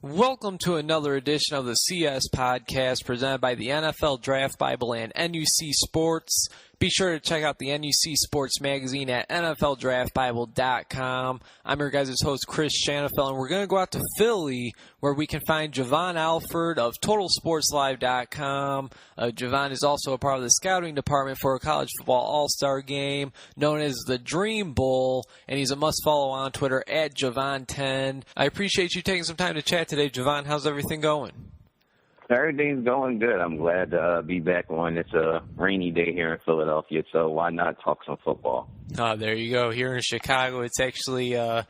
Welcome to another edition of the CS Podcast presented by the NFL Draft Bible and NUC Sports. Be sure to check out the NUC Sports magazine at NFLDraftBible.com. I'm your guys' host, Chris Shanafel, and we're going to go out to Philly, where we can find Jovan Alford of TotalSportsLive.com. Jovan is also a part of the scouting department for a college football all-star game known as the Dream Bowl, and he's a must-follow on Twitter at Jovan10. I appreciate you taking some time to chat today, Jovan. How's everything going? Everything's going good. I'm glad to be back on. It's a rainy day here in Philadelphia, so why not talk some football? There you go. Here in Chicago, it's actually a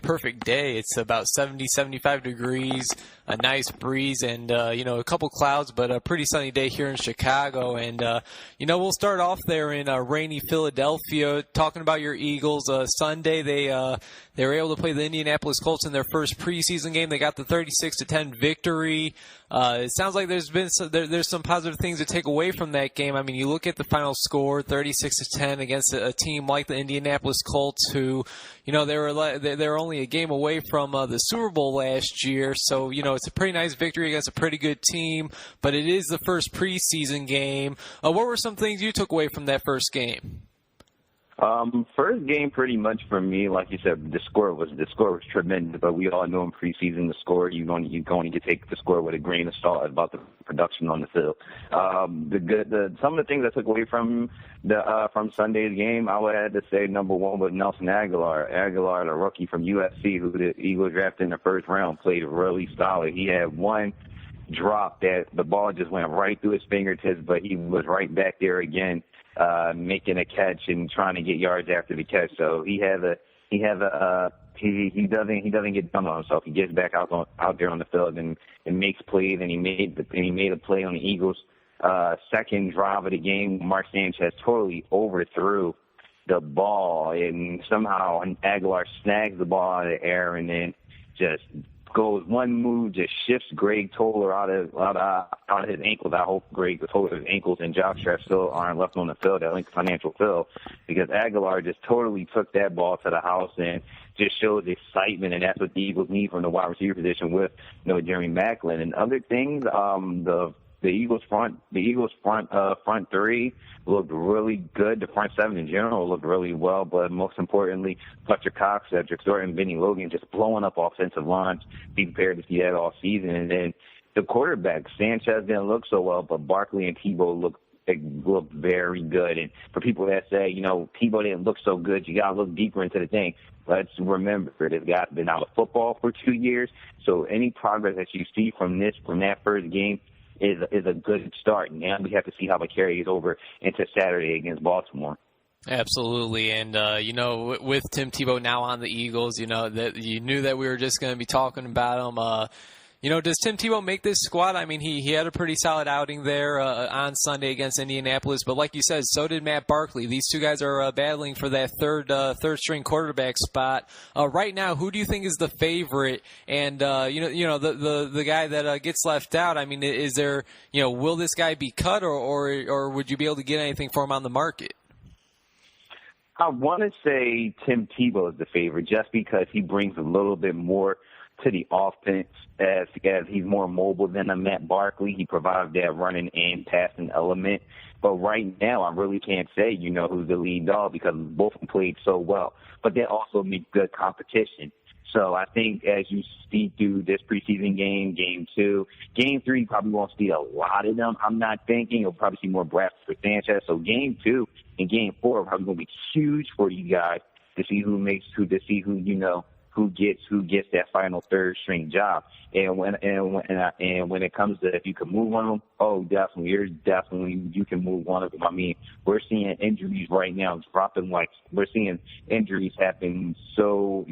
perfect day. It's about 70, 75 degrees, a nice breeze, and a couple clouds, but a pretty sunny day here in Chicago. And we'll start off there in rainy Philadelphia, talking about your Eagles. Sunday, they were able to play the Indianapolis Colts in their first preseason game. They got the 36-10 victory. It sounds like there's some positive things to take away from that game. I mean, you look at the final score, 36-10 against a team like the Indianapolis Colts, who, they were only a game away from the Super Bowl last year. So, it's a pretty nice victory against a pretty good team, but it is the first preseason game. What were some things you took away from that first game? First game, pretty much for me, like you said, the score was tremendous. But we all know in preseason, the score you're going to take the score with a grain of salt about the production on the field. Some of the things I took away from Sunday's game, I would have to say number one was Nelson Aguilar. Aguilar, the rookie from USC, who the Eagles drafted in the first round, played really solid. He had one drop that the ball just went right through his fingertips, but he was right back there again. Making a catch and trying to get yards after the catch. So he doesn't get done on himself. He gets back out there on the field and makes plays. And he made a play on the Eagles' second drive of the game. Mark Sanchez totally overthrew the ball, and somehow Aguilar snags the ball out of the air and then just goes one move, just shifts Greg Toller out of his ankles. I hope Greg Toller's ankles and jockstrap still aren't left on the field at Lincoln Financial Field, because Aguilar just totally took that ball to the house and just shows excitement, and that's what the Eagles need from the wide receiver position with Jeremy Maclin. And other things, the Eagles front three looked really good. The front seven in general looked really well, but most importantly, Fletcher Cox, Cedric Thornton, Benny Logan just blowing up offensive lines. Be prepared to see that all season. And then the quarterback, Sanchez didn't look so well, but Barkley and Tebow looked very good. And for people that say, Tebow didn't look so good, you got to look deeper into the thing. Let's remember, this guy's been out of football for 2 years, so any progress that you see from that first game is a good start. Now we have to see how it carries over into Saturday against Baltimore. Absolutely, and with Tim Tebow now on the Eagles, that you knew that we were just going to be talking about him. Does Tim Tebow make this squad? I mean, he had a pretty solid outing there on Sunday against Indianapolis, but like you said, so did Matt Barkley. These two guys are battling for that third string quarterback spot. Right now, who do you think is the favorite? And the guy that gets left out. I mean, is there will this guy be cut, or would you be able to get anything for him on the market? I want to say Tim Tebow is the favorite, just because he brings a little bit more to the offense as he's more mobile than a Matt Barkley. He provides that running and passing element. But right now, I really can't say, who's the lead dog, because both of them played so well. But they also make good competition. So I think as you see through this preseason game 2, game 3, you probably won't see a lot of them. I'm not thinking you'll probably see more Bradford for Sanchez. So game 2 and game 4 are probably going to be huge for you guys to see who gets that final third string job. And when it comes to if you can move one of them, definitely you can move one of them. I mean, we're seeing injuries right now dropping we're seeing injuries happen so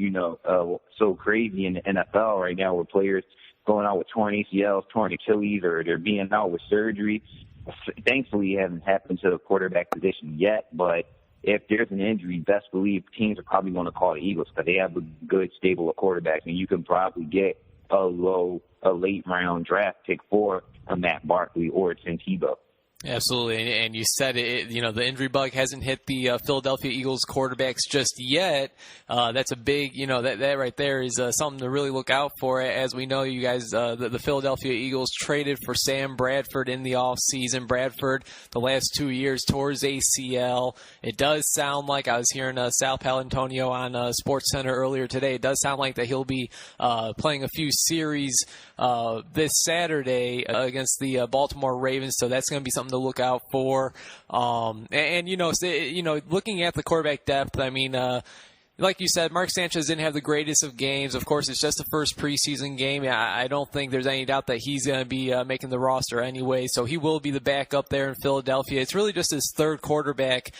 crazy in the NFL right now, where players going out with torn ACLs, torn Achilles, or they're being out with surgery. Thankfully, it hasn't happened to the quarterback position yet, but if there's an injury, best believe teams are probably going to call the Eagles, because they have a good stable of quarterbacks, and you can probably get a late round draft pick for a Matt Barkley or a Tim Tebow. Absolutely, and you said it. You know, the injury bug hasn't hit the Philadelphia Eagles quarterbacks just yet. That's a big, that right there is something to really look out for. As we know, you guys, the Philadelphia Eagles traded for Sam Bradford in the offseason. Bradford, the last 2 years, tore his ACL. It does sound like, I was hearing Sal Palantonio on SportsCenter earlier today, it does sound like that he'll be playing a few series this Saturday against the Baltimore Ravens, so that's going to be something to look out for. And looking at the quarterback depth, I mean, like you said, Mark Sanchez didn't have the greatest of games. Of course, it's just the first preseason game. I don't think there's any doubt that he's going to be making the roster anyway, so he will be the backup there in Philadelphia. It's really just his third quarterback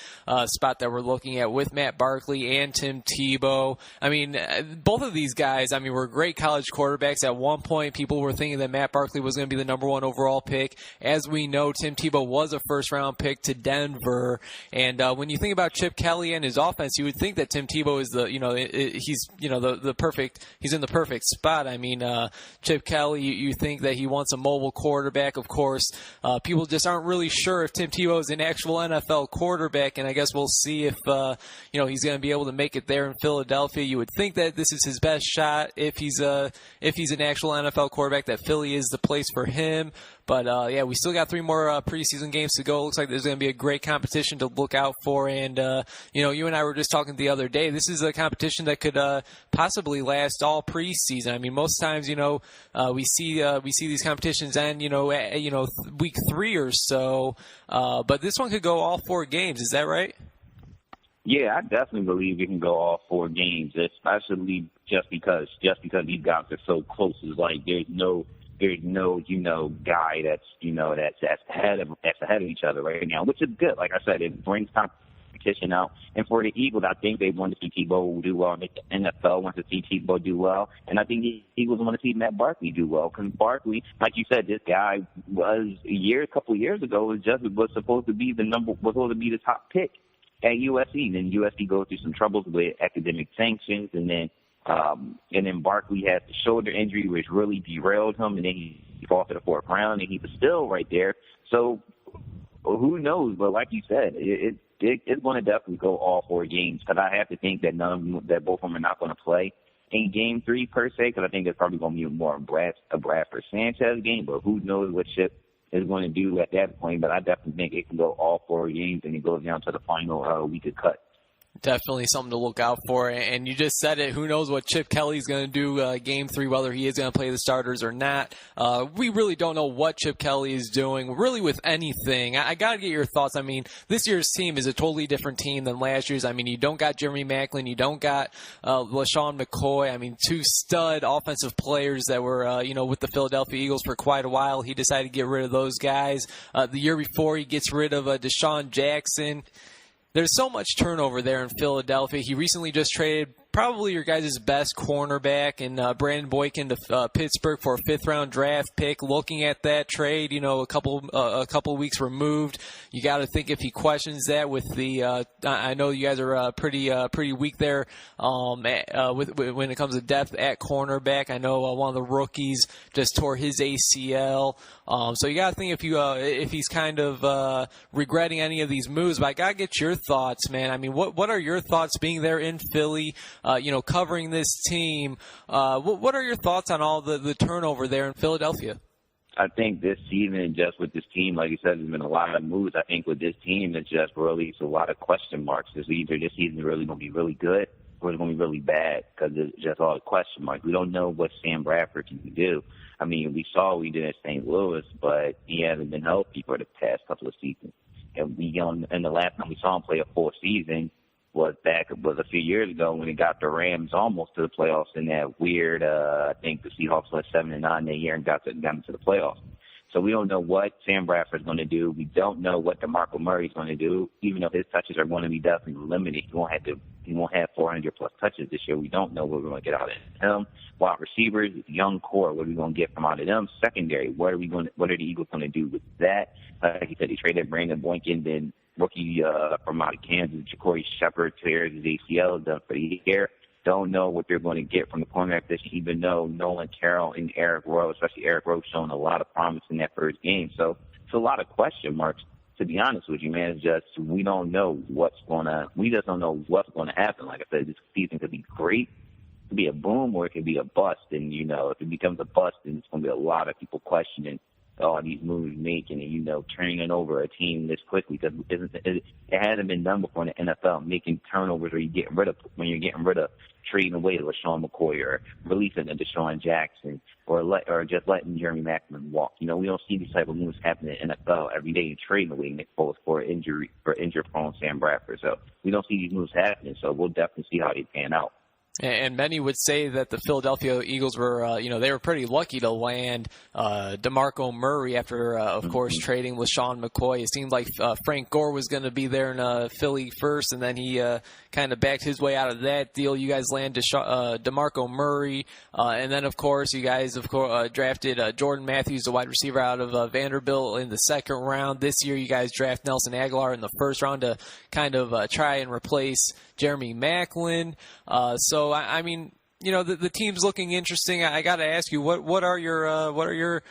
spot that we're looking at with Matt Barkley and Tim Tebow. I mean, both of these guys, were great college quarterbacks. At one point, people were thinking that Matt Barkley was going to be the number one overall pick. As we know, Tim Tebow was a first-round pick to Denver. And when you think about Chip Kelly and his offense, you would think that Tim Tebow is he's in the perfect spot. I mean, Chip Kelly, you think that he wants a mobile quarterback. Of course, people just aren't really sure if Tim Tebow is an actual NFL quarterback, and I guess we'll see if he's going to be able to make it there in Philadelphia. You would think that this is his best shot if he's an actual NFL quarterback, that Philly is the place for him. But, we still got 3 more preseason games to go. It looks like there's going to be a great competition to look out for. And, you and I were just talking the other day. This is a competition that could possibly last all preseason. I mean, most times, we see these competitions end, week 3 or so. But this one could go all 4 games. Is that right? Yeah, I definitely believe it can go all 4 games, especially just because these guys are so close. It's like there's no guy that's ahead of each other right now, which is good. Like I said, it brings competition out. And for the Eagles, I think they want to see Tebow do well. The NFL wants to see Tebow do well, and I think the Eagles want to see Matt Barkley do well. Because Barkley, like you said, this guy was a couple of years ago was supposed to be the top pick at USC. Then USC goes through some troubles with academic sanctions, and then Barkley has the shoulder injury, which really derailed him, and then he fought to the 4th round, and he was still right there. So who knows? But like you said, it's going to definitely go all 4 games, because I have to think that both of them are not going to play in Game 3 per se, because I think it's probably going to be more a Bradford Sanchez game. But who knows what Chip is going to do at that point? But I definitely think it can go all 4 games, and it goes down to the final week of cut. Definitely something to look out for. And you just said it. Who knows what Chip Kelly's going to do Game 3, whether he is going to play the starters or not. We really don't know what Chip Kelly is doing, really, with anything. I got to get your thoughts. I mean, this year's team is a totally different team than last year's. I mean, you don't got Jeremy Maclin. You don't got LaShawn McCoy. I mean, 2 stud offensive players that were, with the Philadelphia Eagles for quite a while. He decided to get rid of those guys. The year before, he gets rid of Deshaun Jackson. There's so much turnover there in Philadelphia. He recently just traded probably your guys' best cornerback and Brandon Boykin to Pittsburgh for a 5th-round draft pick. Looking at that trade, a couple weeks removed, you got to think if he questions that with the. I know you guys are pretty weak there when it comes to depth at cornerback. I know one of the rookies just tore his ACL. So you got to think if he's kind of regretting any of these moves. But I got to get your thoughts, man. I mean, what are your thoughts being there in Philly? Covering this team. What are your thoughts on all the turnover there in Philadelphia? I think this season, just with this team, like you said, there's been a lot of moves. I think with this team, it's just really a lot of question marks. It's either this season is really going to be really good or it's going to be really bad, because it's just all the question marks. We don't know what Sam Bradford can do. I mean, we saw what he did at St. Louis, but he hasn't been healthy for the past couple of seasons. And the last time we saw him play a full season was a few years ago when he got the Rams almost to the playoffs in that weird, I think the Seahawks went 7-9 that year and got into the playoffs. So we don't know what Sam Bradford's going to do. We don't know what DeMarco Murray's going to do, even though his touches are going to be definitely limited. He won't have 400-plus touches this year. We don't know what we're going to get out of him. Wide receivers, young core, what are we going to get from out of them? Secondary, what are the Eagles going to do with that? Like he said, he traded Brandon Boykin, then rookie from out of Kansas, Ja'Cory Shepard, tears his ACL, done for the year. don't know what they're going to get from the cornerback position, even though Nolan Carroll and Eric Rowe, especially Eric Rowe, showing a lot of promise in that first game. So it's a lot of question marks. To be honest with you, man, it's just we just don't know what's going to happen. Like I said, this season could be great, it could be a boom, or it could be a bust. And, if it becomes a bust, then it's going to be a lot of people questioning all these moves making and, turning over a team this quickly, because it hasn't been done before in the NFL, making turnovers when you're getting rid of trading away to LaShawn McCoy or releasing a Deshaun Jackson or just letting Jeremy Maclin walk. We don't see these type of moves happen in the NFL every day, and trading away Nick Foles for injury-prone Sam Bradford. So we don't see these moves happening, so we'll definitely see how they pan out. And many would say that the Philadelphia Eagles were, they were pretty lucky to land DeMarco Murray after, of course, trading with LaShawn McCoy. It seemed like Frank Gore was going to be there in Philly first, and then he kind of backed his way out of that deal. You guys landed DeMarco Murray, and then, of course, you guys drafted Jordan Matthews, the wide receiver out of Vanderbilt, in the second round. This year, you guys draft Nelson Aguilar in the first round to kind of try and replace Jeremy Maclin. So I mean, the team's looking interesting. I got to ask you, what are your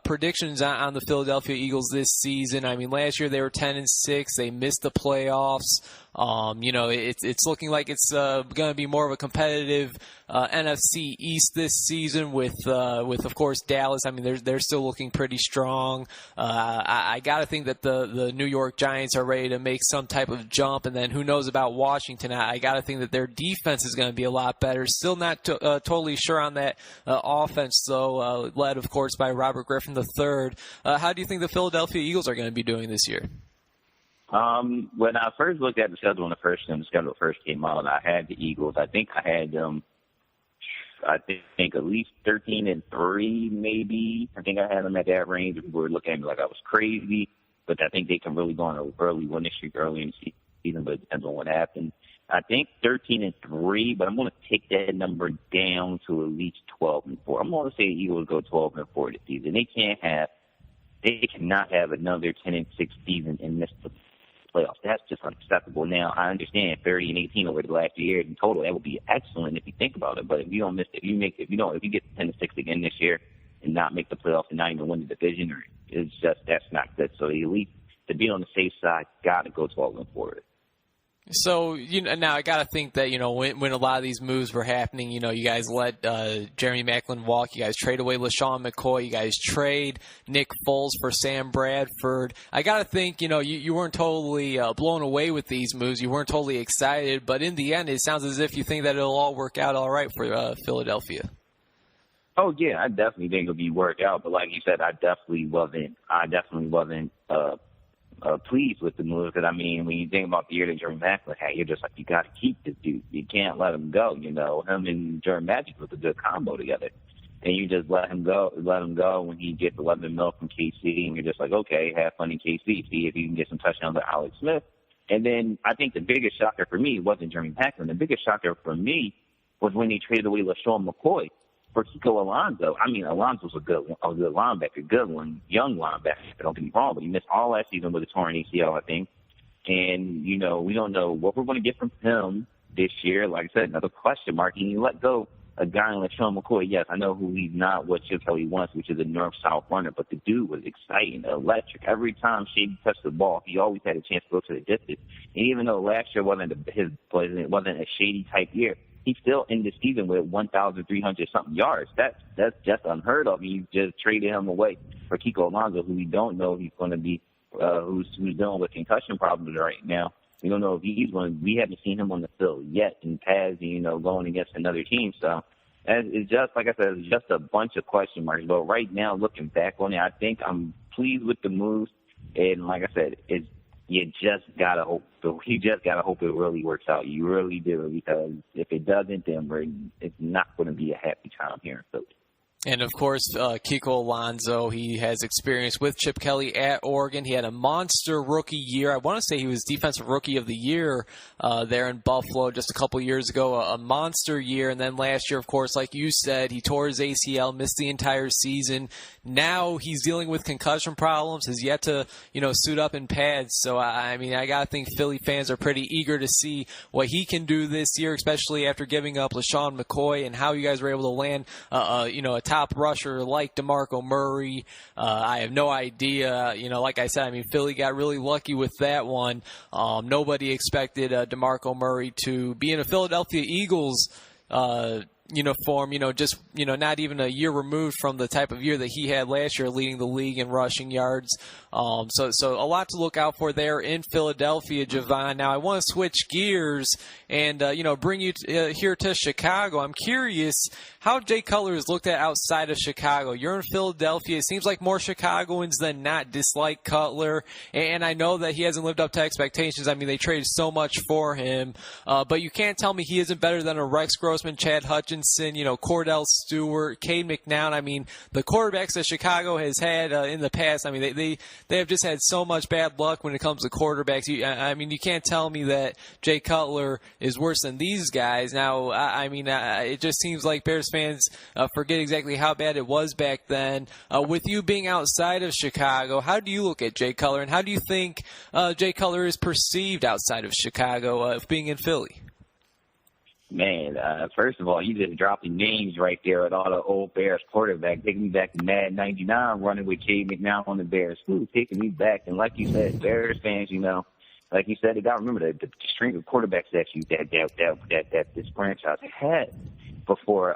predictions on the Philadelphia Eagles this season? I mean, last year they were 10-6. They missed the playoffs. It's looking like it's going to be more of a competitive NFC East this season with of course Dallas. I mean, they're still looking pretty strong. I got to think that the New York Giants are ready to make some type of jump, and then who knows about Washington? I got to think that their defense is going to be a lot better. Still not totally sure on that offense, though, led of course by Robert Griffin III. How do you think the Philadelphia Eagles are going to be doing this year? When I first looked at the schedule when the schedule first came out, I had the Eagles. I think I had them. I think at least 13-3, maybe. I think I had them at that range. People were looking at me like I was crazy, but I think they can really go on an early winning streak early in the season, but it depends on what happens. I think 13-3, but I'm going to take that number down to at least 12-4. I'm going to say the Eagles go 12-4 this season. They cannot have another 10-6 season and miss the playoffs. That's just unacceptable. Now, I understand 30-18 over the last year in total. That would be excellent if you think about it. But if you don't miss, if you get 10-6 again this year and not make the playoffs and not even win the division, that's not good. So at least to be on the safe side, got to go 12-4. So, now I got to think that, when a lot of these moves were happening, you guys let Jeremy Maclin walk. You guys trade away LaShawn McCoy. You guys trade Nick Foles for Sam Bradford. I got to think, you weren't totally blown away with these moves. You weren't totally excited. But in the end, it sounds as if you think that it'll all work out all right for Philadelphia. Oh, yeah, I definitely think it'll be work out. But like you said, I definitely wasn't pleased with the move, because I mean, when you think about the year that Jeremy Maclin had, you're just like, you got to keep this dude. You can't let him go. Him and Jeremy Magic was a good combo together, and you just let him go when he gets 11 mil from KC, and you're just like, okay, have fun in KC, see if you can get some touchdowns with Alex Smith. And then I think the biggest shocker for me wasn't Jeremy Maclin. The biggest shocker for me was when they traded away LaShawn McCoy for Kiko Alonso. I mean, Alonso's a good linebacker, good one, young linebacker, don't get me wrong, but he missed all last season with a torn ACL, I think. And, we don't know what we're going to get from him this year. Like I said, another question mark. And you let go a guy like LaShawn McCoy. Yes, I know who he's not, what Chip Kelly wants, which is a north-south runner, but the dude was exciting, electric. Every time Shady touched the ball, he always had a chance to go to the distance. And even though last year wasn't a Shady type year, he's still in the season with 1,300-something yards. That's just unheard of. You just traded him away for Kiko Alonso, who we don't know if he's going to be, who's dealing with concussion problems right now. We don't know if he's going. We haven't seen him on the field yet in pads, going against another team. So it's just, like I said, it's just a bunch of question marks. But right now, looking back on it, I think I'm pleased with the moves. And like I said, you just gotta hope. So you just gotta hope it really works out. You really do, because if it doesn't, then it's not going to be a happy time here in Philly. And, of course, Kiko Alonso, he has experience with Chip Kelly at Oregon. He had a monster rookie year. I want to say he was Defensive Rookie of the Year there in Buffalo just a couple years ago, a monster year. And then last year, of course, like you said, he tore his ACL, missed the entire season. Now he's dealing with concussion problems, has yet to, suit up in pads. So, I got to think Philly fans are pretty eager to see what he can do this year, especially after giving up LaShawn McCoy and how you guys were able to land, a top rusher like DeMarco Murray. I have no idea. Like I said, Philly got really lucky with that one. Nobody expected DeMarco Murray to be in a Philadelphia Eagles uniform, not even a year removed from the type of year that he had last year, leading the league in rushing yards. So a lot to look out for there in Philadelphia, Jovan. Now I want to switch gears and, bring you here to Chicago. I'm curious how Jay Cutler is looked at outside of Chicago. You're in Philadelphia. It seems like more Chicagoans than not dislike Cutler, and I know that he hasn't lived up to expectations. They traded so much for him, but you can't tell me he isn't better than a Rex Grossman, Chad Hutchinson, Cordell Stewart, Cade McNown. The quarterbacks that Chicago has had in the past, they have just had so much bad luck when it comes to quarterbacks. You can't tell me that Jay Cutler is worse than these guys. Now, it just seems like Bears fans forget exactly how bad it was back then. With you being outside of Chicago, how do you look at Jay Cutler, and how do you think Jay Cutler is perceived outside of Chicago, being in Philly? Man, first of all, you just dropped the names right there with all the old Bears quarterbacks. Taking me back to Mad 99, running with Cade McNown on the Bears. Taking me back. And like you said, Bears fans, like you said, they got to remember the string of quarterbacks that this franchise had before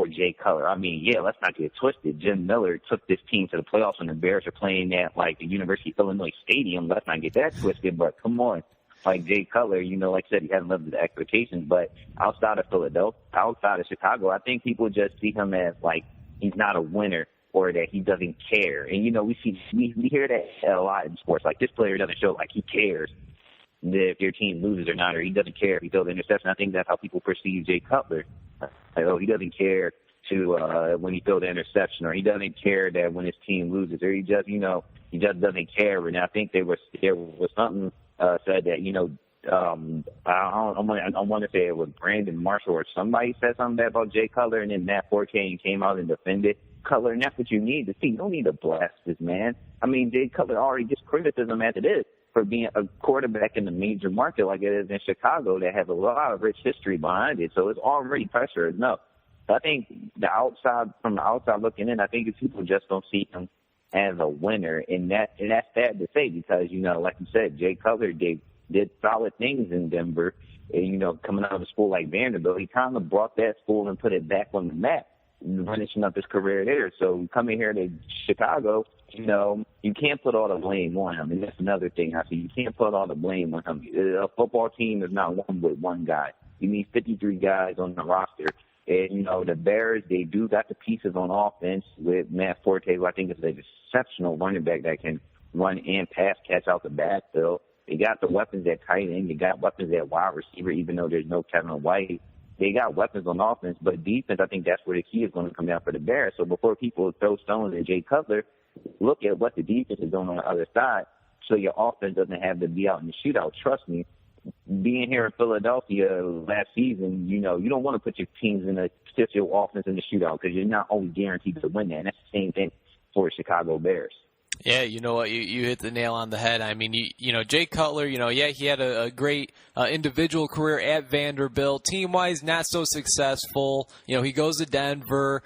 Jay Cutler. Let's not get twisted. Jim Miller took this team to the playoffs when the Bears are playing at the University of Illinois Stadium. Let's not get that twisted, but come on. Like Jay Cutler, like I said, he hasn't lived to the expectations. But outside of Philadelphia, outside of Chicago, I think people just see him as he's not a winner or that he doesn't care. And we hear that a lot in sports. This player doesn't show he cares if your team loses or not, or he doesn't care if he throws an interception. I think that's how people perceive Jay Cutler. He doesn't care when he throws the interception, or he doesn't care that when his team loses, or he just doesn't care. And I think there was something. Said that, I want to say it was Brandon Marshall or somebody said something bad about Jay Cutler, and then Matt Forte came out and defended Cutler, and that's what you need to see. You don't need to blast this man. Jay Cutler already gets criticism as it is for being a quarterback in a major market like it is in Chicago that has a lot of rich history behind it, so it's already pressure enough. I think from the outside looking in, I think if people just don't see him as a winner, and that's sad to say because, like you said, Jay Cutler did solid things in Denver, and, coming out of a school like Vanderbilt, he kind of brought that school and put it back on the map, finishing up his career there. So coming here to Chicago, you can't put all the blame on him, and that's another thing I see. You can't put all the blame on him. A football team is not won with one guy. You need 53 guys on the roster. And, the Bears, they do got the pieces on offense with Matt Forte, who I think is an exceptional running back that can run and pass catch out the backfield. They got the weapons at tight end. They got weapons at wide receiver, even though there's no Kevin White. They got weapons on offense, but defense, I think that's where the key is going to come down for the Bears. So before people throw stones at Jay Cutler, look at what the defense is doing on the other side so your offense doesn't have to be out in the shootout. Trust me. Being here in Philadelphia last season, you don't want to put your teams in your offense in the shootout because you're not always guaranteed to win that. And that's the same thing for Chicago Bears. Yeah, you know what? You hit the nail on the head. Jay Cutler, he had a great individual career at Vanderbilt. Team-wise, not so successful. He goes to Denver.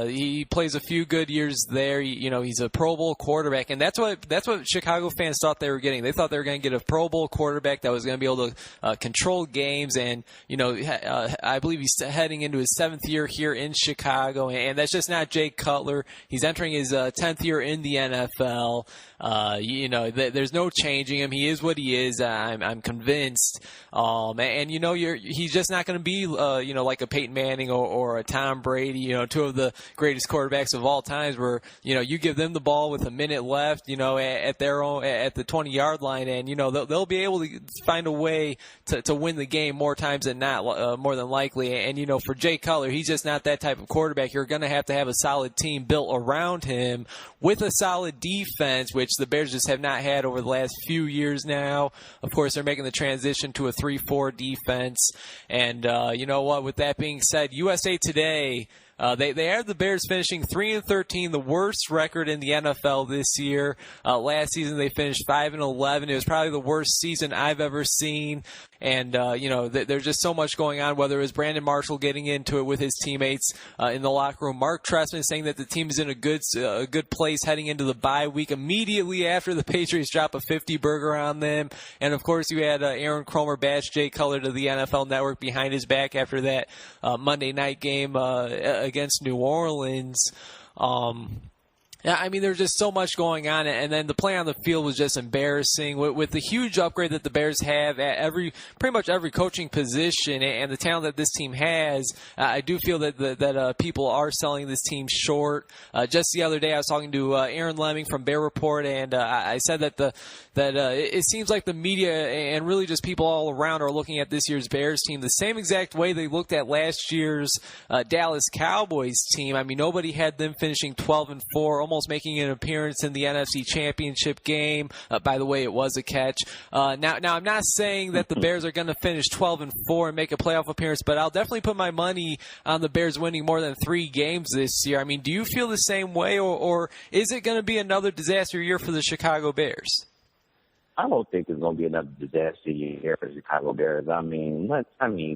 He plays a few good years there. He's a Pro Bowl quarterback, and that's what Chicago fans thought they were getting. They thought they were going to get a Pro Bowl quarterback that was going to be able to control games, and I believe he's heading into his 7th year here in Chicago, and that's just not Jay Cutler. He's entering his 10th year in the NFL. NFL. There's no changing him. He is what he is. I'm convinced. He's just not going to be, like a Peyton Manning or a Tom Brady, two of the greatest quarterbacks of all times where, you give them the ball with a minute left, at the 20-yard line, and, they'll be able to find a way to win the game more times than not, more than likely. And, for Jay Cutler, he's just not that type of quarterback. You're going to have a solid team built around him with a solid defense, which the Bears just have not had over the last few years now. Of course, they're making the transition to a 3-4 defense. And you know what? With that being said, USA Today, they have the Bears finishing 3-13, the worst record in the NFL this year. Last season they finished 5-11. It was probably the worst season I've ever seen. And, there's just so much going on, whether it was Brandon Marshall getting into it with his teammates in the locker room. Mark Trestman saying that the team is in a good place heading into the bye week immediately after the Patriots drop a 50-burger on them. And, of course, you had Aaron Kromer bash Jay Cutler to the NFL Network behind his back after that Monday night game against New Orleans. Yeah, I mean, there's just so much going on, and then the play on the field was just embarrassing. With the huge upgrade that the Bears have at pretty much every coaching position, and the talent that this team has, I do feel that people are selling this team short. Just the other day, I was talking to Aaron Lemming from Bear Report, and I said that it seems like the media and really just people all around are looking at this year's Bears team the same exact way they looked at last year's Dallas Cowboys team. I mean, nobody had them finishing 12-4, almost making an appearance in the NFC Championship game. By the way, it was a catch. Now I'm not saying that the Bears are going to finish 12-4 and make a playoff appearance, but I'll definitely put my money on the Bears winning more than 3 games this year. I mean, do you feel the same way, or is it going to be another disaster year for the Chicago Bears? I don't think it's going to be another disaster year for the Chicago Bears. I mean,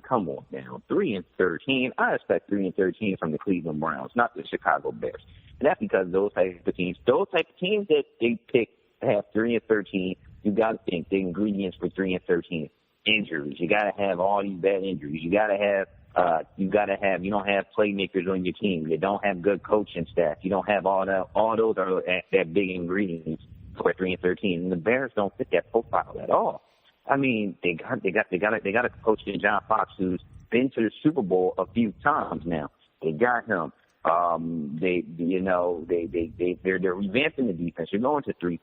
come on now. 3-13. I expect 3-13 from the Cleveland Browns, not the Chicago Bears. And that's because those type of teams that they pick to have 3-13, you got to think the ingredients for 3-13. Injuries. You got to have all these bad injuries. You don't have playmakers on your team. You don't have good coaching staff. You don't have all those are that big ingredients for 3-13. And the Bears don't fit that profile at all. I mean, they got a coach in John Fox who's been to the Super Bowl a few times now. They got him. They're revamping the defense. They're going to the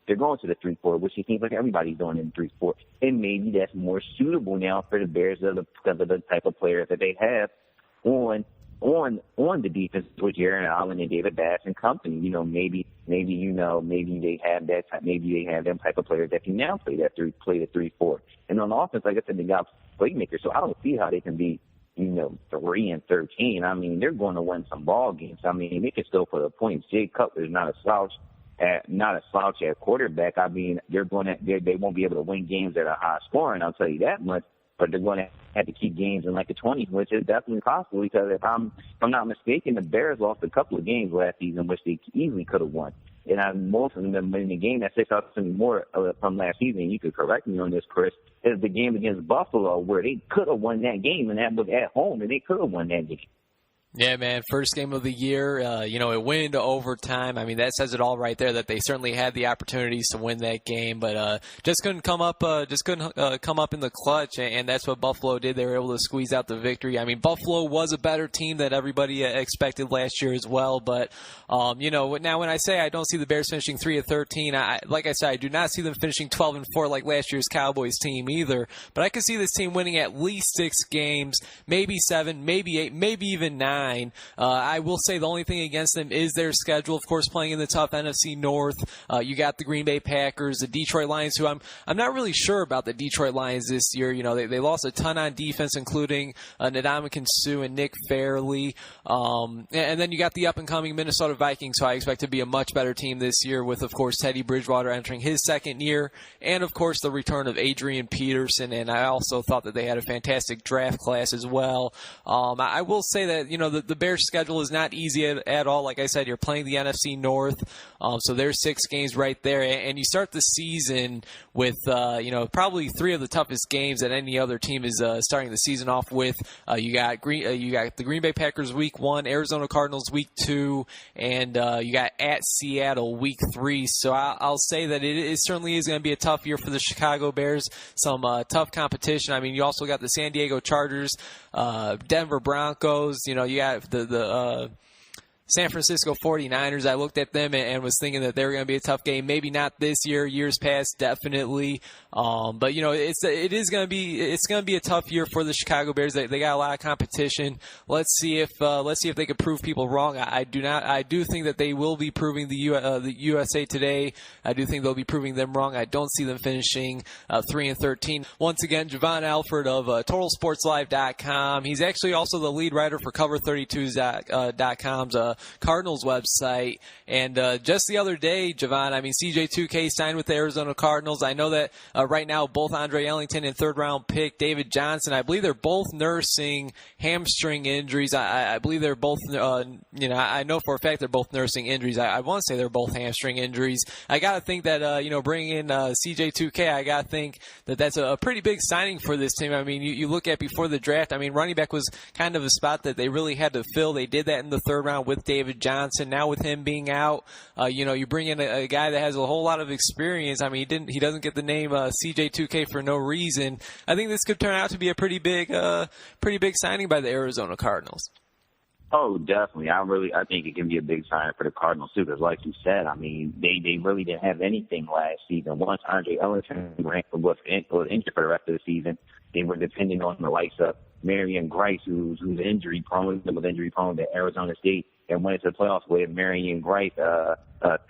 3-4, which it seems like everybody's doing in 3-4. And maybe that's more suitable now for the Bears because of the type of players that they have on the defense with Jaron Allen and David Bass and company. Maybe they have that type, maybe they have them type of players that can now play the 3-4. And on offense, like I said, they got playmakers, so I don't see how they can be 3-13. I mean, they're going to win some ball games. I mean, they can still put up points. Jay Cutler is not a slouch at quarterback. I mean, they won't be able to win games that are high scoring. I'll tell you that much. But they're going to have to keep games in like the 20s, which is definitely possible because if I'm not mistaken, the Bears lost a couple of games last season, which they easily could have won. And most of them in the game that sticks out to me more from last season, you could correct me on this, Chris, is the game against Buffalo where they could have won that game, and that was at home, and they could have won that game. Yeah, man, first game of the year, it went into overtime. I mean, that says it all right there that they certainly had the opportunities to win that game, but just couldn't come up in the clutch, and that's what Buffalo did. They were able to squeeze out the victory. I mean, Buffalo was a better team than everybody expected last year as well, but now when I say I don't see the Bears finishing 3-13, like I said, I do not see them finishing 12-4 like last year's Cowboys team either, but I could see this team winning at least 6 games, maybe 7, maybe 8, maybe even 9. I will say the only thing against them is their schedule, of course, playing in the tough NFC North. You got the Green Bay Packers, the Detroit Lions, who I'm not really sure about the Detroit Lions this year. They lost a ton on defense, including Ndamukong Suh and Nick Fairley. And then you got the up-and-coming Minnesota Vikings, who I expect to be a much better team this year with, of course, Teddy Bridgewater entering his second year, and, of course, the return of Adrian Peterson. And I also thought that they had a fantastic draft class as well. I will say that, the Bears' schedule is not easy at all. Like I said, you're playing the NFC North, so there's 6 games right there, and you start the season with probably 3 of the toughest games that any other team is starting the season off with. You got the Green Bay Packers week 1, Arizona Cardinals week 2, and you got at Seattle week 3. So I'll say that it certainly is going to be a tough year for the Chicago Bears. Some tough competition. I mean, you also got the San Diego Chargers, Denver Broncos. You got the San Francisco 49ers. I looked at them and was thinking that they were going to be a tough game. Maybe not this year. Years past, definitely. But it's going to be a tough year for the Chicago Bears. They got a lot of competition. Let's see if they can prove people wrong. I do think that they will be proving the USA Today. I do think they'll be proving them wrong. I don't see them finishing 3-13. Once again, Jovan Alford of TotalSportsLive.com. He's actually also the lead writer for Cover32.com's Cardinals website. And just the other day, Jovan, I mean, CJ2K signed with the Arizona Cardinals. I know that right now both Andre Ellington and third-round pick David Johnson, I believe they're both nursing hamstring injuries. I believe they're both, I know for a fact they're both nursing injuries. I want to say they're both hamstring injuries. I got to think that, bringing in CJ2K, I got to think that that's a pretty big signing for this team. I mean, you look at before the draft, I mean, running back was kind of a spot that they really had to fill. They did that in the third round with David Johnson. Now with him being out, you bring in a guy that has a whole lot of experience. I mean, he doesn't get the name CJ2K for no reason. I think this could turn out to be a pretty big signing by the Arizona Cardinals. Oh, definitely. I think it can be a big sign for the Cardinals too, because like you said, I mean, they really didn't have anything last season. Once Andre Ellington was injured for the rest of the season, they were depending on the likes of Marion Grice, who's injury prone, to Arizona State, and went into the playoffs with Marion Grice,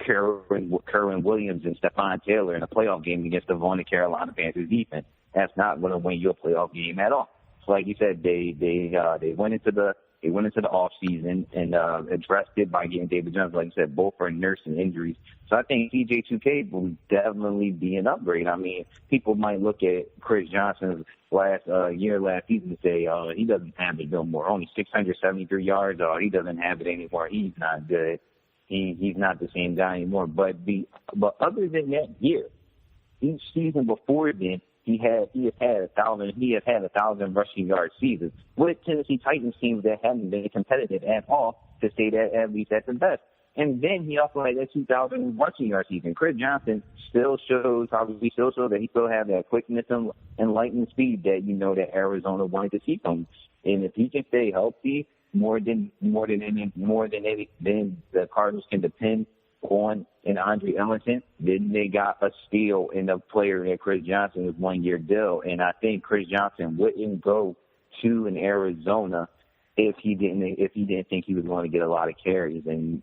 Kerwin Williams, and Stephon Taylor in a playoff game against the Carolina Panthers defense. That's not going to win you a playoff game at all. So, like you said, they went into the off season and addressed it by getting David Johnson. Like you said, both are nursing injuries. So I think CJ2K will definitely be an upgrade. I mean, people might look at Chris Johnson's last season and say, he doesn't have it no more. Only 673 yards. He doesn't have it anymore. He's not good. He's not the same guy anymore. But other than that year, each season before then, he has had 1,000 rushing yard seasons with Tennessee Titans teams that haven't been competitive at all, to say that at least at the best. And then he also had that 2,000 rushing yard season. Chris Johnson still shows that he still has that quickness and lightning speed that that Arizona wanted to see from him. And if he can stay healthy more than the Cardinals can depend on in Andre Ellington, then they got a steal in the player in Chris Johnson with 1-year deal. And I think Chris Johnson wouldn't go to an Arizona if he didn't think he was going to get a lot of carries. And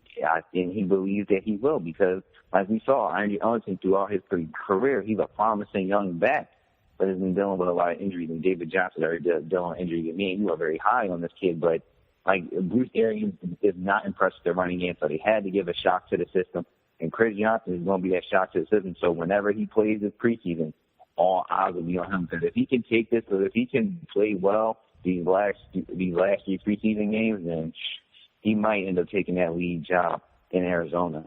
he believes that he will, because as we saw, Andre Ellington throughout his career, he's a promising young back, but has been dealing with a lot of injuries. And David Johnson already dealing with injuries. I mean, you are very high on this kid, but Bruce Arians is not impressed with their running game, so they had to give a shock to the system. And Chris Johnson is going to be that shock to the system. So whenever he plays his preseason, all eyes will be on him. Because if he can take this, or if he can play well these last few preseason games, then he might end up taking that lead job in Arizona.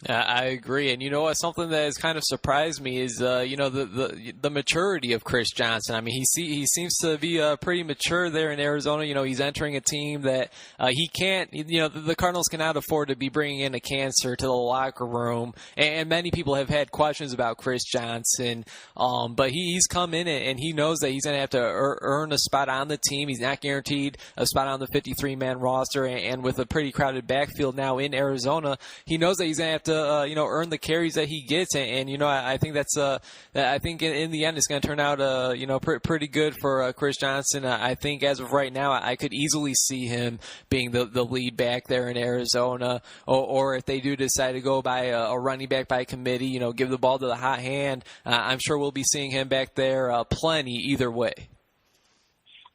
I agree, and something that has kind of surprised me is the maturity of Chris Johnson. I mean, he seems to be pretty mature there in Arizona. He's entering a team that he can't. The Cardinals cannot afford to be bringing in a cancer to the locker room, and many people have had questions about Chris Johnson. But he's come in and he knows that he's going to have to earn a spot on the team. He's not guaranteed a spot on the 53-man roster, and with a pretty crowded backfield now in Arizona, he knows that he's going to have to earn the carries that he gets, and I think I think in the end it's going to turn out pretty good for Chris Johnson. I think as of right now, I could easily see him being the lead back there in Arizona, or if they do decide to go by a running back by committee, give the ball to the hot hand, I'm sure we'll be seeing him back there plenty either way.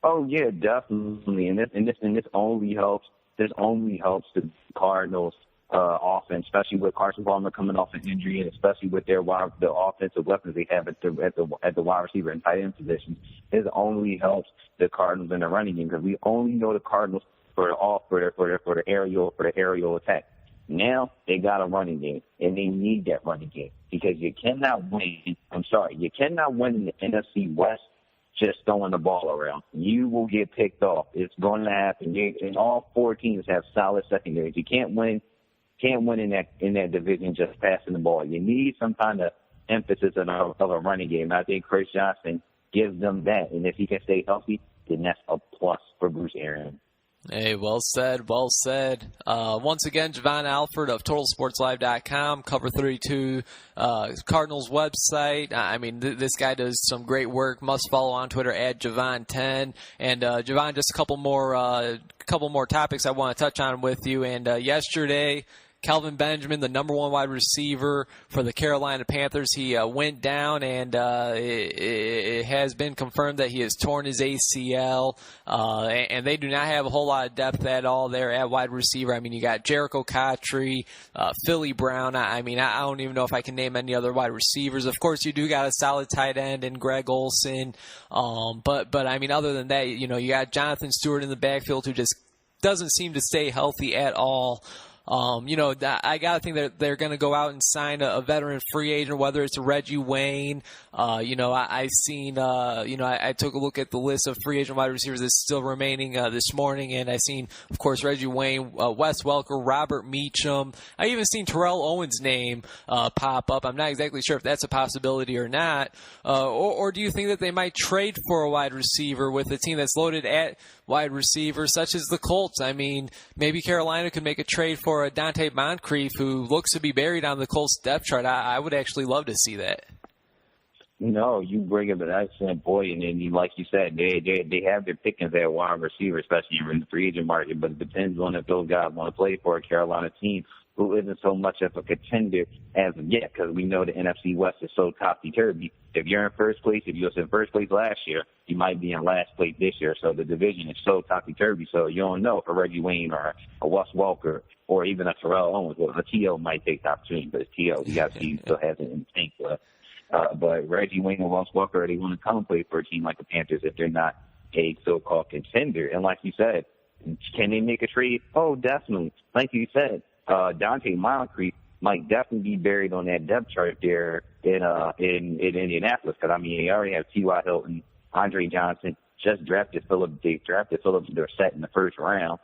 Oh yeah, definitely, and this only helps. This only helps the Cardinals offense, especially with Carson Palmer coming off an injury, and especially with the offensive weapons they have at the wide receiver and tight end positions. It only helps the Cardinals in the running game, because we only know the Cardinals the aerial attack. Now they got a running game, and they need that running game because you cannot win. You cannot win in the NFC West just throwing the ball around. You will get picked off. It's going to happen. And all four teams have solid secondaries. You can't win in that division just passing the ball. You need some kind of emphasis of a running game. I think Chris Johnson gives them that, and if he can stay healthy, then that's a plus for Bruce Arians. Hey, well said, well said. Once again, Jovan Alford of TotalSportsLive.com, Cover 32 Cardinals website. I mean, this guy does some great work. Must follow on Twitter at Jovan10. And Jovan, just a couple more topics I want to touch on with you. And yesterday, Kelvin Benjamin, the number one wide receiver for the Carolina Panthers, he went down, and it has been confirmed that he has torn his ACL, and they do not have a whole lot of depth at all there at wide receiver. I mean, you got Jericho Cottrey, Philly Brown. I mean, I don't even know if I can name any other wide receivers. Of course, you do got a solid tight end in Greg Olsen, but I mean, other than that, you got Jonathan Stewart in the backfield who just doesn't seem to stay healthy at all. I got to think that they're going to go out and sign a veteran free agent, whether it's Reggie Wayne. I took a look at the list of free agent wide receivers that's still remaining this morning, and I seen, of course, Reggie Wayne, Wes Welker, Robert Meacham. I even seen Terrell Owens' name pop up. I'm not exactly sure if that's a possibility or not. Or do you think that they might trade for a wide receiver with a team that's loaded at wide receiver, such as the Colts? I mean, maybe Carolina could make a trade for a Dante Moncrief, who looks to be buried on the Colts depth chart. I would actually love to see that. No, you bring up an excellent point, and then, like you said, they have their pickings at wide receiver, especially in the free agent market. But it depends on if those guys want to play for a Carolina team who isn't so much of a contender as of yet, because we know the NFC West is so topsy-turvy. If you're in first place, if you was in first place last year, you might be in last place this year. So the division is so topsy-turvy. So you don't know if a Reggie Wayne or a Wes Welker or even a Terrell Owens, well, a T.O. might take the opportunity, but it's T.O. We got to see he still has it in the tank left. But Reggie Wayne or Wes Welker, they want to come play for a team like the Panthers if they're not a so-called contender. And like you said, can they make a trade? Oh, definitely. Like you said, Dante Moncrief might definitely be buried on that depth chart there in Indianapolis, because I mean, they already have T.Y. Hilton, Andre Johnson, just drafted Philip. They drafted Philip Dorsett in the first round.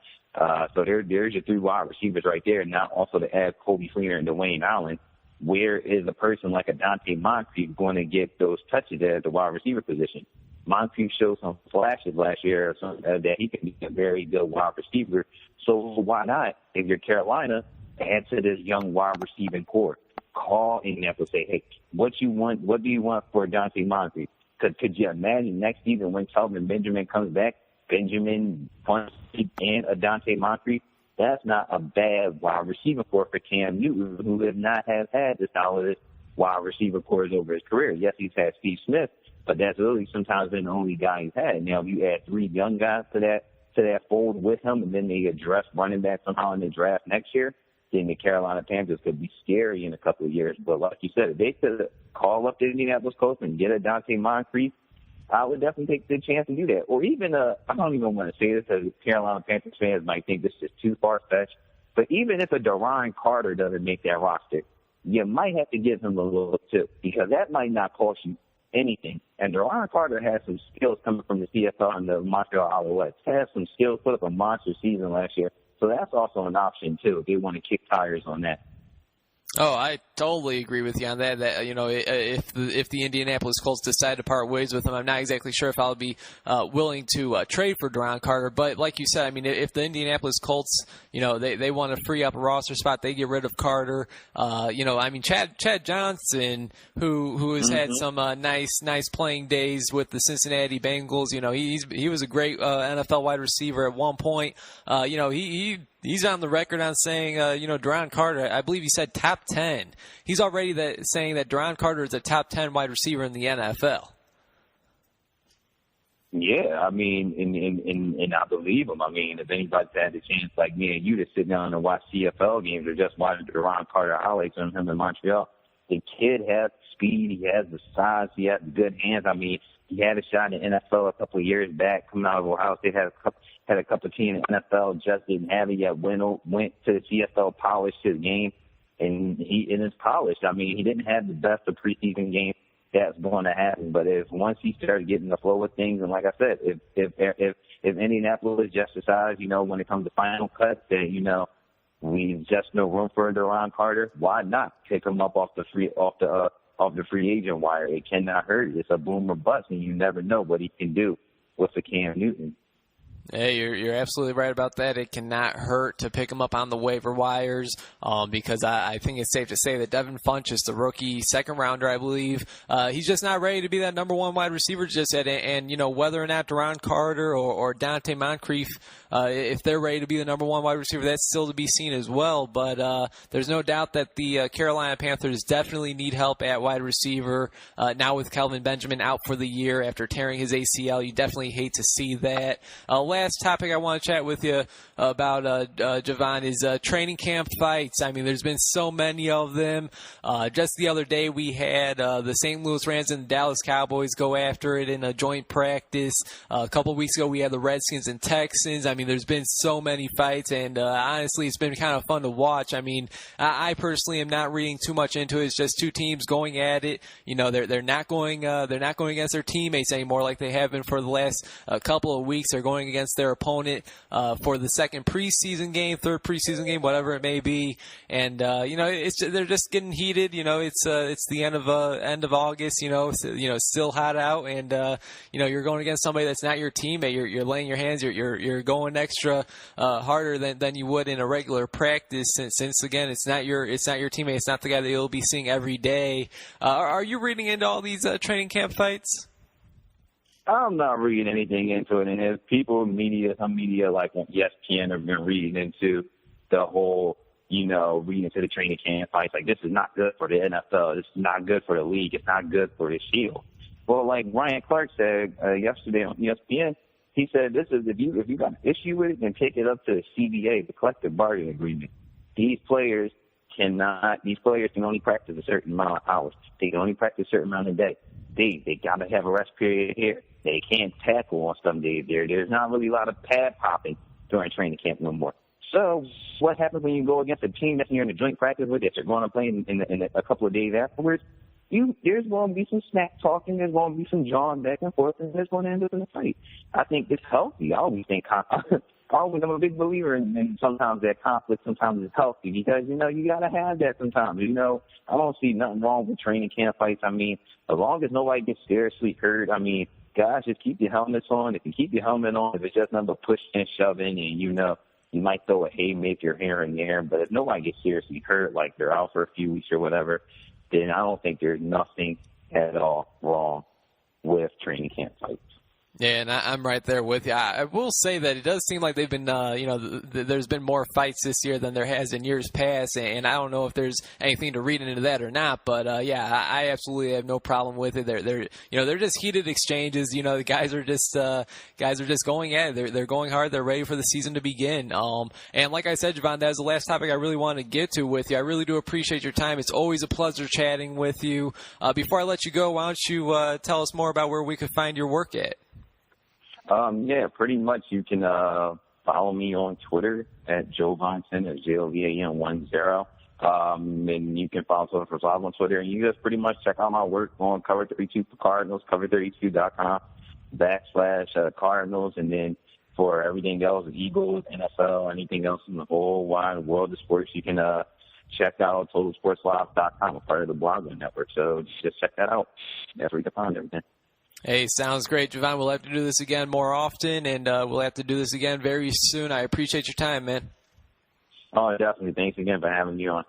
So there's your three wide receivers right there. Now also to add Kobe Fleener and Dwayne Allen, where is a person like a Dante Moncrief going to get those touches at the wide receiver position? Moncrief showed some flashes last year that he can be a very good wide receiver. So why not, if you're Carolina, add to this young wide receiving core? Call Indianapolis, say, hey, what do you want for Dante Moncrief? Could you imagine next season when Kelvin Benjamin comes back, Benjamin, Fonseca, and a Dante Moncrief? That's not a bad wide receiver core for Cam Newton, who has not had the solidest wide receiver cores over his career. Yes, he's had Steve Smith, but that's really sometimes been the only guy he's had. Now, if you add three young guys to that fold with him, and then they address running back somehow in the draft next year, then the Carolina Panthers could be scary in a couple of years. But like you said, if they could call up the Indianapolis Colts and get a Dante Moncrief, I would definitely take the chance to do that. Or even, I don't even want to say this because Carolina Panthers fans might think this is too far-fetched, but even if a Duron Carter doesn't make that roster, you might have to give him a little look too, because that might not cost you anything. And Duron Carter has some skills coming from the CFL and the Montreal Alouettes. Has some skills, put up a monster season last year. So that's also an option too if they want to kick tires on that. Oh, I totally agree with you on that. That if the Indianapolis Colts decide to part ways with him, I'm not exactly sure if I'll be willing to trade for Duron Carter. But like you said, I mean, if the Indianapolis Colts, they want to free up a roster spot, they get rid of Carter. I mean, Chad Johnson, who has had some nice playing days with the Cincinnati Bengals. He was a great NFL wide receiver at one point. He's on the record on saying, Duron Carter, I believe he said top 10. He's already saying that Duron Carter is a top 10 wide receiver in the NFL. Yeah, I mean, and I believe him. I mean, if anybody's had the chance, like me and you, to sit down and watch CFL games or just watch Duron Carter highlights on him in Montreal, the kid has speed, he has the size, he has good hands. I mean, he had a shot in the NFL a couple of years back coming out of Ohio State, had a cup of tea in the NFL, just didn't have it yet, went to the CFL, polished his game, and he is polished. I mean, he didn't have the best of preseason games that's going to happen, but if once he started getting the flow of things, and like I said, if Indianapolis just decides, when it comes to final cuts that, we just no room for Deron Carter, why not pick him up off the free agent wire? It cannot hurt. It's a boom or bust, and you never know what he can do with the Cam Newton. Hey, you're absolutely right about that. It cannot hurt to pick him up on the waiver wires because I think it's safe to say that Devin Funchess, the rookie second rounder, I believe, he's just not ready to be that number one wide receiver just yet. And whether or not Deron Carter or Dante Moncrief, if they're ready to be the number one wide receiver, that's still to be seen as well. But there's no doubt that the Carolina Panthers definitely need help at wide receiver. Now with Kelvin Benjamin out for the year after tearing his ACL, you definitely hate to see that. Last topic I want to chat with you about, Jovan, is training camp fights. I mean, there's been so many of them. Just the other day, we had the St. Louis Rams and the Dallas Cowboys go after it in a joint practice. A couple weeks ago, we had the Redskins and Texans. I mean, there's been so many fights, and honestly, it's been kind of fun to watch. I mean, I personally am not reading too much into it. It's just two teams going at it. They're not going against their teammates anymore like they have been for the last couple of weeks. They're going against their opponent for the second preseason game, third preseason game, whatever it may be. And they're just getting heated. It's the end of August. Still hot out, and you're going against somebody that's not your teammate. You're laying your hands. You're going extra harder than you would in a regular practice. Since again, it's not your teammate. It's not the guy that you'll be seeing every day. Are you reading into all these training camp fights? I'm not reading anything into it, and if some media like on ESPN have been reading into the whole, reading into the training camp fights, like this is not good for the NFL, this is not good for the league, it's not good for the Shield. Well, like Ryan Clark said yesterday on ESPN, he said this is if you got an issue with it, then take it up to the CBA, the collective bargaining agreement. These players can only practice a certain amount of hours. They can only practice a certain amount a day. They got to have a rest period here. They can't tackle on some days there. There's not really a lot of pad popping during training camp no more. So what happens when you go against a team that you're in a joint practice with that you're going to play in a couple of days afterwards? There's going to be some smack talking. There's going to be some jawing back and forth, and there's going to end up in a fight. I think it's healthy. I'm a big believer in sometimes that conflict sometimes is healthy because, you got to have that sometimes. I don't see nothing wrong with training camp fights. I mean, as long as nobody gets seriously hurt, I mean, guys, just keep your helmets on. If you keep your helmet on, if it's just nothing but pushing and shoving and, you might throw a haymaker here and there, but if nobody gets seriously hurt, like they're out for a few weeks or whatever, then I don't think there's nothing at all wrong with training camp fights. Yeah, and I'm right there with you. I will say that it does seem like they've been, there's been more fights this year than there has in years past, and I don't know if there's anything to read into that or not. But I absolutely have no problem with it. They're just heated exchanges. The guys are just going at it. They're going hard. They're ready for the season to begin. And like I said, Jovan, that was the last topic I really wanted to get to with you. I really do appreciate your time. It's always a pleasure chatting with you. Before I let you go, why don't you tell us more about where we could find your work at? Pretty much you can follow me on Twitter at Jovan, that's JOVAN10. And you can follow Twitter for Live on Twitter. And you just pretty much check out my work on Cover 32 for Cardinals, cover32.com /Cardinals. And then for everything else, Eagles, NFL, anything else in the whole wide world of sports, you can check out TotalSportsLive.com, a part of the Blogger Network. So just check that out. That's where you can find everything. Hey, sounds great, Jovan. We'll have to do this again more often, and we'll have to do this again very soon. I appreciate your time, man. Oh, definitely. Thanks again for having me on.